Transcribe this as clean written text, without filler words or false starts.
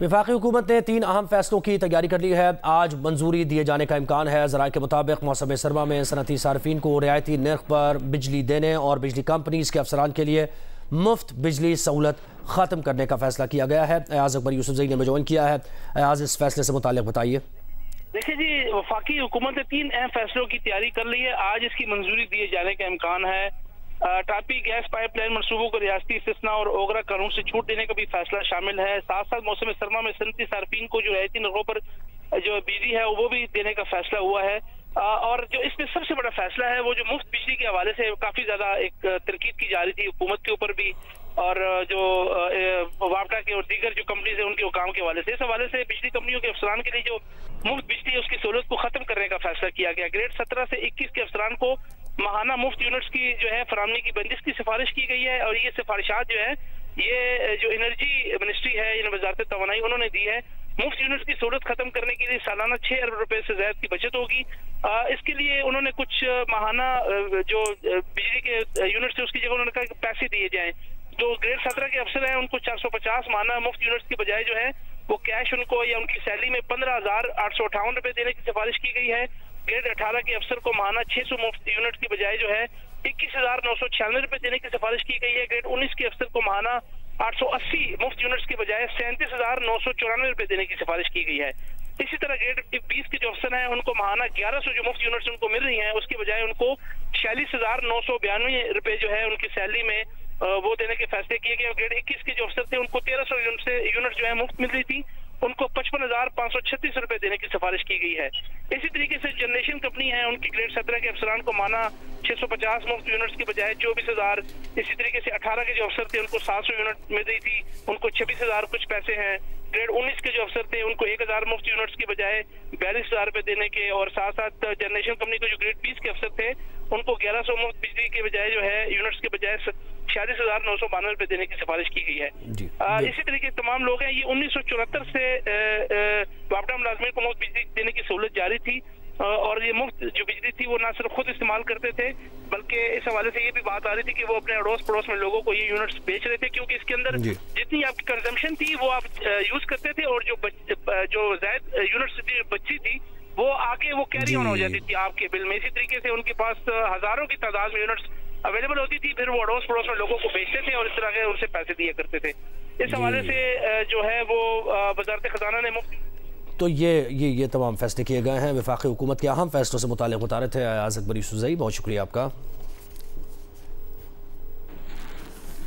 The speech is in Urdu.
وفاقی حکومت نے 3 اہم فیصلوں کی تیاری کر لی ہے۔ آج منظوری دیے جانے کا امکان ہے۔ ذرائع کے مطابق موسم سرما میں صنعتی صارفین کو رعایتی نرخ پر بجلی دینے اور بجلی کمپنیز کے افسران کے لیے مفت بجلی سہولت ختم کرنے کا فیصلہ کیا گیا ہے۔ ایاز اکبر یوسف زئی نے ہمیں جوائن کیا ہے۔ ایاز، اس فیصلے سے متعلق بتائیے۔ دیکھیں جی، وفاقی حکومت نے 3 اہم فیصلوں کی تیاری کر لی ہے۔ آج اس کی منظوری دیے جانے کا امکان ہے۔ ٹاپی گیس پائپ لائن منصوبوں کو ریاستی استثناء اور اوگرا قانون سے چھوٹ دینے کا بھی فیصلہ شامل ہے۔ ساتھ ساتھ موسم سرما میں صنعتی صارفین کو جو رعایتی نرخوں پر جو بجلی ہے وہ بھی دینے کا فیصلہ ہوا ہے۔ اور جو اس میں سب سے بڑا فیصلہ ہے وہ جو مفت بجلی کے حوالے سے کافی زیادہ ایک تنقید کی جا رہی تھی حکومت کے اوپر بھی، اور جو واپڈا کے اور دیگر جو کمپنیز ہیں ان کے حکام کے حوالے سے، اس حوالے سے بجلی کمپنیوں کے افسران کے لیے جو مفت بجلی ہے اس کی سہولت کو ختم کرنے کا فیصلہ کیا گیا۔ گریڈ 17 سے 21 کے افسران کو ماہانہ مفت یونٹس کی جو ہے فراہمی کی بندش کی سفارش کی گئی ہے، اور یہ سفارشات جو ہے یہ جو انرجی منسٹری ہے یعنی وزارت توانائی انہوں نے دی ہے۔ مفت یونٹس کی سہولت ختم کرنے کے لیے سالانہ 6 ارب روپے سے زائد کی بچت ہوگی۔ اس کے لیے انہوں نے کچھ ماہانہ جو بجلی کے یونٹس ہیں اس کی جگہ انہوں نے کہا کہ پیسے دیے جائیں۔ جو گریڈ 17 کے افسر ہیں ان کو 450 ماہانہ مفت یونٹس کی بجائے جو ہے وہ کیش ان کو یا ان کی سیلری میں 15,858 روپے دینے کی سفارش کی گئی ہے۔ گریڈ 18 کے افسر کو ماہانہ 600 مفت یونٹ کی بجائے جو ہے 21,996 روپے دینے کی سفارش کی گئی ہے۔ گریڈ 19 کے افسر کو ماہانہ 880 مفت یونٹس کی بجائے 37,994 روپے دینے کی سفارش کی گئی ہے۔ اسی طرح گریڈ 20 کے جو افسر ہیں ان کو ماہانہ 1100 جو مفت یونٹس ان کو مل رہی ہیں اس کی بجائے ان کو 46,992 روپے جو ہے ان کی سیلری میں وہ دینے کے فیصلے کیے گئے۔ گریڈ 21 کے جو افسر تھے ان کو 1300 یونٹ جو ہے مفت مل رہی تھی، ان کو 55,536 روپے دینے کی سفارش کی گئی ہے۔ اسی طریقے سے جنریشن کمپنی ہے ان کی گریڈ 17 کے افسران کو ماہانہ 650 مفت یونٹس کی بجائے 24,000۔ اسی طریقے سے 18 کے جو افسر تھے ان کو 700 یونٹ مل رہی تھی، ان کو 26,000 کچھ پیسے ہیں۔ گریڈ 19 کے جو افسر تھے ان کو 1,000 مفت یونٹس کی بجائے 42,000 روپے دینے کے، اور ساتھ ساتھ جنریشن کمپنی کو جو گریڈ 20 کے افسر تھے ان کو 1100 مفت بجلی کے بجائے جو ہے یونٹس کے بجائے 46,992 روپے دینے کی سفارش کی گئی ہے۔ اسی طریقے تمام لوگ ہیں یہ 1974 سے واپڈا ملازمین کو مفت بجلی دینے کی سہولت جاری تھی، اور یہ مفت جو بجلی تھی وہ نہ صرف خود استعمال کرتے تھے بلکہ اس حوالے سے یہ بھی بات آ رہی تھی کہ وہ اپنے اڑوس پڑوس میں لوگوں کو یہ یونٹس بیچ رہے تھے، کیونکہ اس کے اندر جتنی آپ کی کنزمپشن تھی وہ آپ یوز کرتے تھے، اور جو زائد یونٹس بچی تھی وہ آگے وہ کیری آن ہو جاتی تھی آپ کے بل میں۔ اسی طریقے سے ان کے پاس ہزاروں کی تعداد میں یونٹس اویلیبل ہوتی تھی، پھر وہ اڑوس پڑوس میں لوگوں کو بیچتے تھے اور اس طرح کے ان سے پیسے دیا کرتے تھے۔ اس حوالے سے جو ہے وہ وزارت خزانہ نے تو یہ تمام فیصلے کیے گئے ہیں۔ وفاقی حکومت کے اہم فیصلوں سے متعلق بتا رہے تھے ایاز اکبر یوسف زئی، بہت شکریہ آپ کا۔